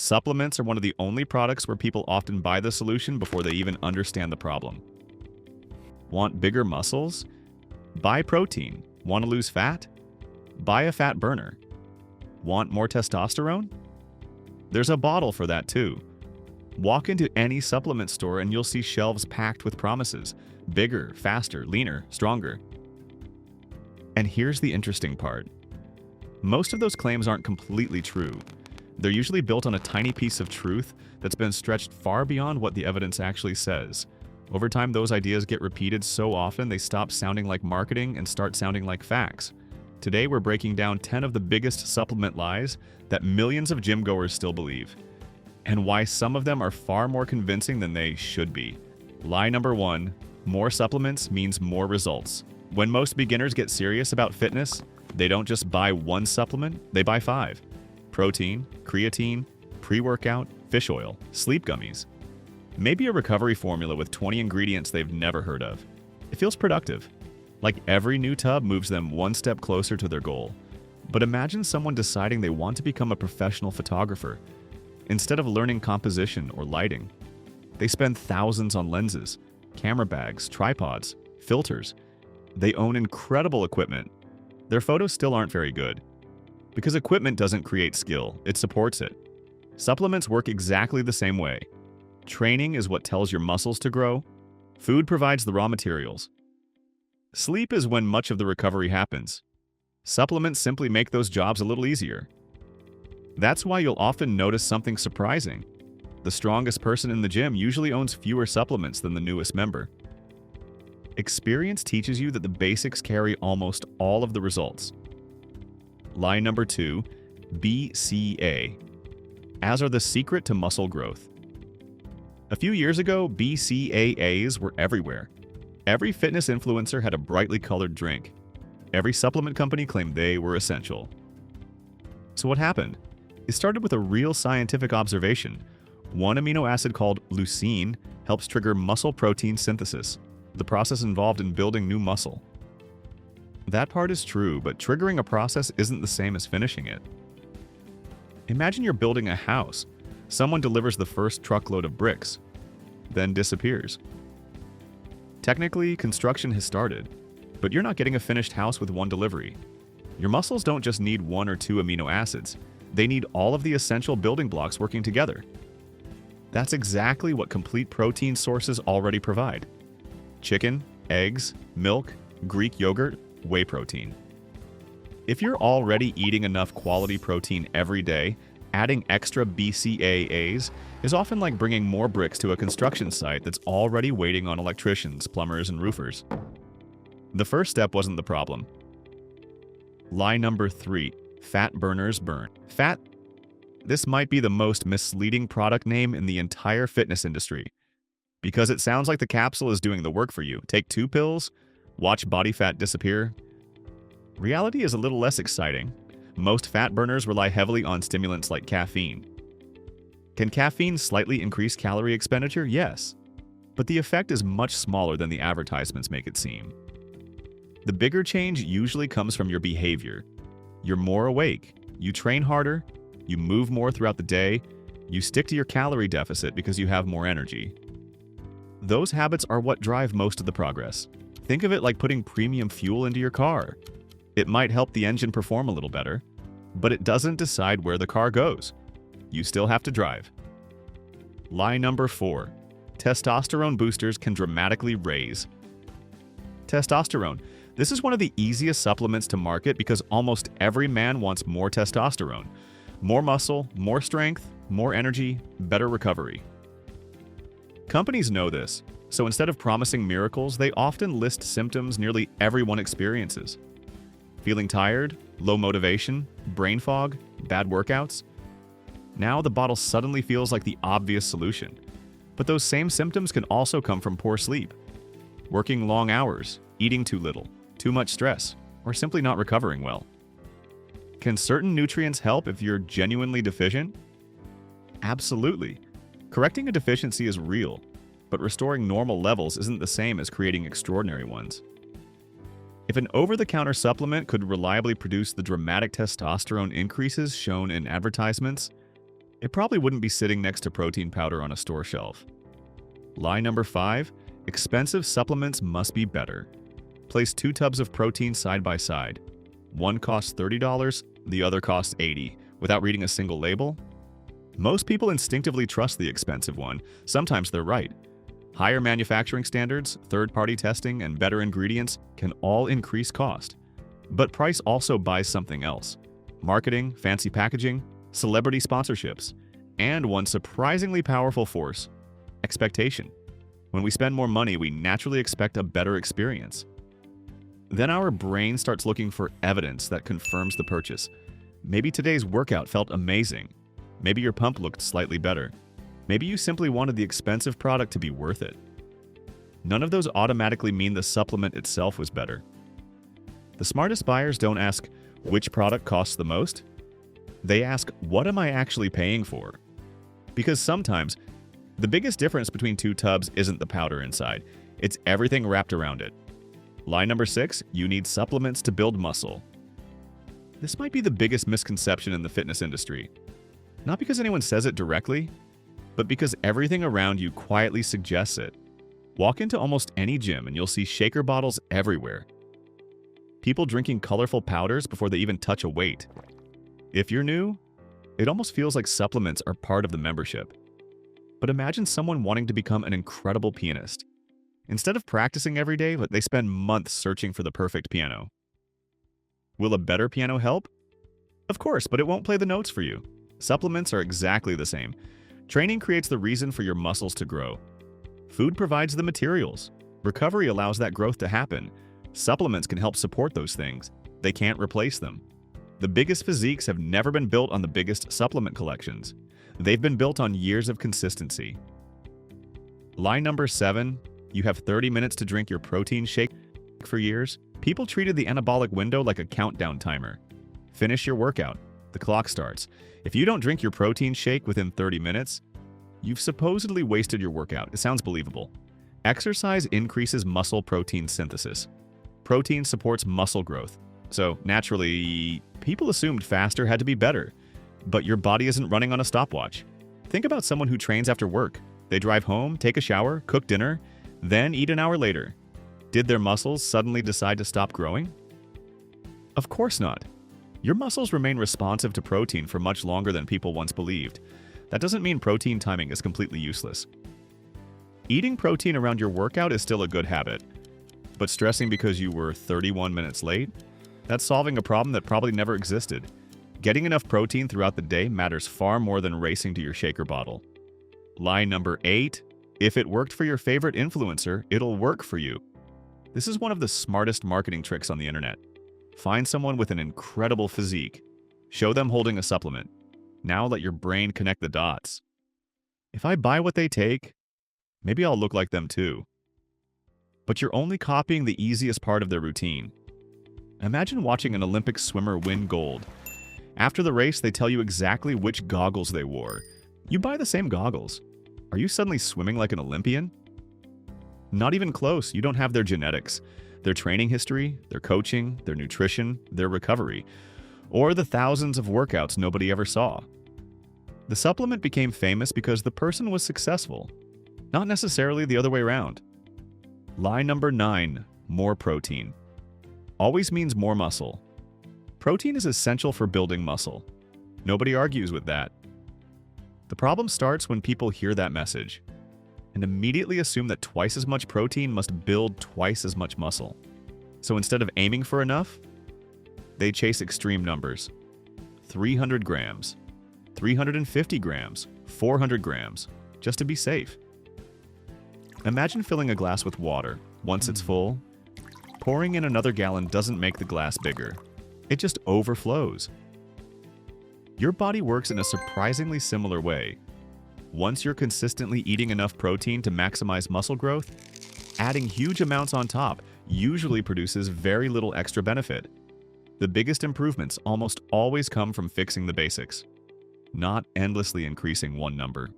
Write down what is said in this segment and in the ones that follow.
Supplements are one of the only products where people often buy the solution before they even understand the problem. Want bigger muscles? Buy protein. Want to lose fat? Buy a fat burner. Want more testosterone? There's a bottle for that too. Walk into any supplement store and you'll see shelves packed with promises. Bigger, faster, leaner, stronger. And here's the interesting part. Most of those claims aren't completely true. They're usually built on a tiny piece of truth that's been stretched far beyond what the evidence actually says. Over time, those ideas get repeated so often they stop sounding like marketing and start sounding like facts. Today, we're breaking down 10 of the biggest supplement lies that millions of gym goers still believe, and why some of them are far more convincing than they should be. Lie number 1, more supplements means more results. When most beginners get serious about fitness, they don't just buy one supplement, they buy 5. Protein, creatine, pre-workout, fish oil, sleep gummies. Maybe a recovery formula with 20 ingredients they've never heard of. It feels productive. Like every new tub moves them one step closer to their goal. But imagine someone deciding they want to become a professional photographer. Instead of learning composition or lighting, they spend thousands on lenses, camera bags, tripods, filters. They own incredible equipment. Their photos still aren't very good. Because equipment doesn't create skill, it supports it. Supplements work exactly the same way. Training is what tells your muscles to grow. Food provides the raw materials. Sleep is when much of the recovery happens. Supplements simply make those jobs a little easier. That's why you'll often notice something surprising. The strongest person in the gym usually owns fewer supplements than the newest member. Experience teaches you that the basics carry almost all of the results. Lie number 2, BCAA, as are the secret to muscle growth. A few years ago, BCAAs were everywhere. Every fitness influencer had a brightly colored drink. Every supplement company claimed they were essential. So what happened? It started with a real scientific observation. One amino acid called leucine helps trigger muscle protein synthesis, the process involved in building new muscle. That part is true, but triggering a process isn't the same as finishing it. Imagine you're building a house. Someone delivers the first truckload of bricks, then disappears. Technically, construction has started, but you're not getting a finished house with one delivery. Your muscles don't just need 1 or 2 amino acids. They need all of the essential building blocks working together. That's exactly what complete protein sources already provide. Chicken, eggs, milk, Greek yogurt, whey protein. If you're already eating enough quality protein every day, adding extra BCAAs is often like bringing more bricks to a construction site that's already waiting on electricians, plumbers, and roofers. The first step wasn't the problem. Lie number 3, fat burners burn. Fat. This might be the most misleading product name in the entire fitness industry. Because it sounds like the capsule is doing the work for you. Take 2 pills, watch body fat disappear. Reality is a little less exciting. Most fat burners rely heavily on stimulants like caffeine. Can caffeine slightly increase calorie expenditure? Yes. But the effect is much smaller than the advertisements make it seem. The bigger change usually comes from your behavior. You're more awake, you train harder, you move more throughout the day, you stick to your calorie deficit because you have more energy. Those habits are what drive most of the progress. Think of it like putting premium fuel into your car. It might help the engine perform a little better, but it doesn't decide where the car goes. You still have to drive. Lie number 4. Testosterone boosters can dramatically raise. Testosterone. This is one of the easiest supplements to market because almost every man wants more testosterone. More muscle, more strength, more energy, better recovery. Companies know this, so instead of promising miracles, they often list symptoms nearly everyone experiences. Feeling tired, low motivation, brain fog, bad workouts? Now the bottle suddenly feels like the obvious solution. But those same symptoms can also come from poor sleep, working long hours, eating too little, too much stress, or simply not recovering well. Can certain nutrients help if you're genuinely deficient? Absolutely. Correcting a deficiency is real, but restoring normal levels isn't the same as creating extraordinary ones. If an over-the-counter supplement could reliably produce the dramatic testosterone increases shown in advertisements, It probably wouldn't be sitting next to protein powder on a store shelf. Lie number 5, expensive supplements must be better. Place 2 tubs of protein side by side. One costs $30, the other costs $80, without reading a single label. Most people instinctively trust the expensive one. Sometimes they're right. Higher manufacturing standards, third-party testing, and better ingredients can all increase cost. But price also buys something else: marketing, fancy packaging, celebrity sponsorships, and one surprisingly powerful force: expectation. When we spend more money, we naturally expect a better experience. Then our brain starts looking for evidence that confirms the purchase. Maybe today's workout felt amazing. Maybe your pump looked slightly better. Maybe you simply wanted the expensive product to be worth it. None of those automatically mean the supplement itself was better. The smartest buyers don't ask which product costs the most. They ask, what am I actually paying for? Because sometimes, the biggest difference between 2 tubs isn't the powder inside. It's everything wrapped around it. Lie number 6, you need supplements to build muscle. This might be the biggest misconception in the fitness industry. Not because anyone says it directly, but because everything around you quietly suggests it. Walk into almost any gym and you'll see shaker bottles everywhere. People drinking colorful powders before they even touch a weight. If you're new, it almost feels like supplements are part of the membership. But imagine someone wanting to become an incredible pianist. Instead of practicing every day, they spend months searching for the perfect piano. Will a better piano help? Of course, but it won't play the notes for you. Supplements are exactly the same. Training creates the reason for your muscles to grow. Food provides the materials. Recovery allows that growth to happen. Supplements can help support those things. They can't replace them. The biggest physiques have never been built on the biggest supplement collections. They've been built on years of consistency. Lie number 7, you have 30 minutes to drink your protein shake. For years, people treated the anabolic window like a countdown timer. Finish your workout. The clock starts. If you don't drink your protein shake within 30 minutes, you've supposedly wasted your workout. It sounds believable. Exercise increases muscle protein synthesis. Protein supports muscle growth. So, naturally, people assumed faster had to be better. But your body isn't running on a stopwatch. Think about someone who trains after work. They drive home, take a shower, cook dinner, then eat an hour later. Did their muscles suddenly decide to stop growing? Of course not. Your muscles remain responsive to protein for much longer than people once believed. That doesn't mean protein timing is completely useless. Eating protein around your workout is still a good habit. But stressing because you were 31 minutes late? That's solving a problem that probably never existed. Getting enough protein throughout the day matters far more than racing to your shaker bottle. Lie number 8, if it worked for your favorite influencer, it'll work for you. This is one of the smartest marketing tricks on the internet. Find someone with an incredible physique. Show them holding a supplement. Now let your brain connect the dots. If I buy what they take, maybe I'll look like them too. But you're only copying the easiest part of their routine. Imagine watching an Olympic swimmer win gold. After the race, they tell you exactly which goggles they wore. You buy the same goggles. Are you suddenly swimming like an Olympian? Not even close. You don't have their genetics, their training history, their coaching, their nutrition, their recovery, or the thousands of workouts nobody ever saw. The supplement became famous because the person was successful, not necessarily the other way around. Lie number 9, more protein. Always means more muscle. Protein is essential for building muscle. Nobody argues with that. The problem starts when people hear that message and immediately assume that twice as much protein must build twice as much muscle. So instead of aiming for enough, they chase extreme numbers. 300 grams, 350 grams, 400 grams, just to be safe. Imagine filling a glass with water. Once it's full, pouring in another gallon doesn't make the glass bigger. It just overflows. Your body works in a surprisingly similar way. Once you're consistently eating enough protein to maximize muscle growth, adding huge amounts on top usually produces very little extra benefit. The biggest improvements almost always come from fixing the basics, not endlessly increasing one number.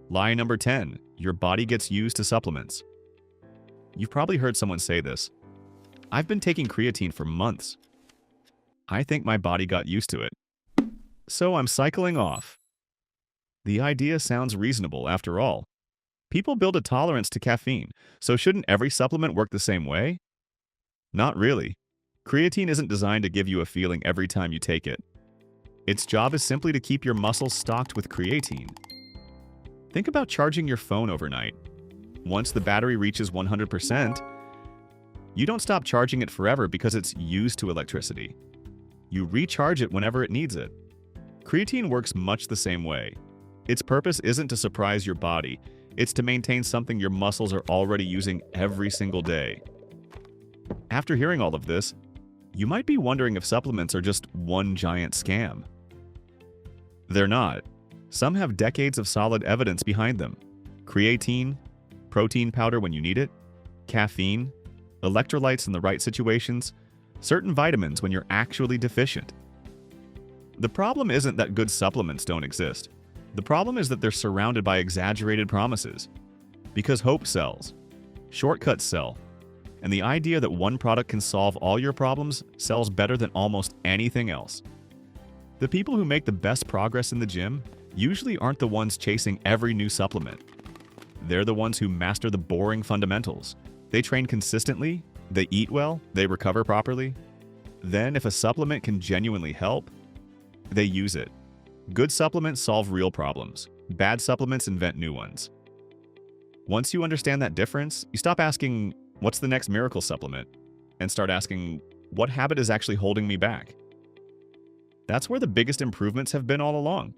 Lie number 10, your body gets used to supplements. You've probably heard someone say this. I've been taking creatine for months. I think my body got used to it. So I'm cycling off. The idea sounds reasonable after all. People build a tolerance to caffeine, so shouldn't every supplement work the same way? Not really. Creatine isn't designed to give you a feeling every time you take it. Its job is simply to keep your muscles stocked with creatine. Think about charging your phone overnight. Once the battery reaches 100%, you don't stop charging it forever because it's used to electricity. You recharge it whenever it needs it. Creatine works much the same way. Its purpose isn't to surprise your body, it's to maintain something your muscles are already using every single day. After hearing all of this, you might be wondering if supplements are just one giant scam. They're not. Some have decades of solid evidence behind them. Creatine, protein powder when you need it, caffeine, electrolytes in the right situations, certain vitamins when you're actually deficient. The problem isn't that good supplements don't exist. The problem is that they're surrounded by exaggerated promises. Because hope sells, shortcuts sell, and the idea that one product can solve all your problems sells better than almost anything else. The people who make the best progress in the gym usually aren't the ones chasing every new supplement. They're the ones who master the boring fundamentals. They train consistently, they eat well, they recover properly. Then, if a supplement can genuinely help, they use it. Good supplements solve real problems. Bad supplements invent new ones. Once you understand that difference, you stop asking, "What's the next miracle supplement?" and start asking, "What habit is actually holding me back?" That's where the biggest improvements have been all along.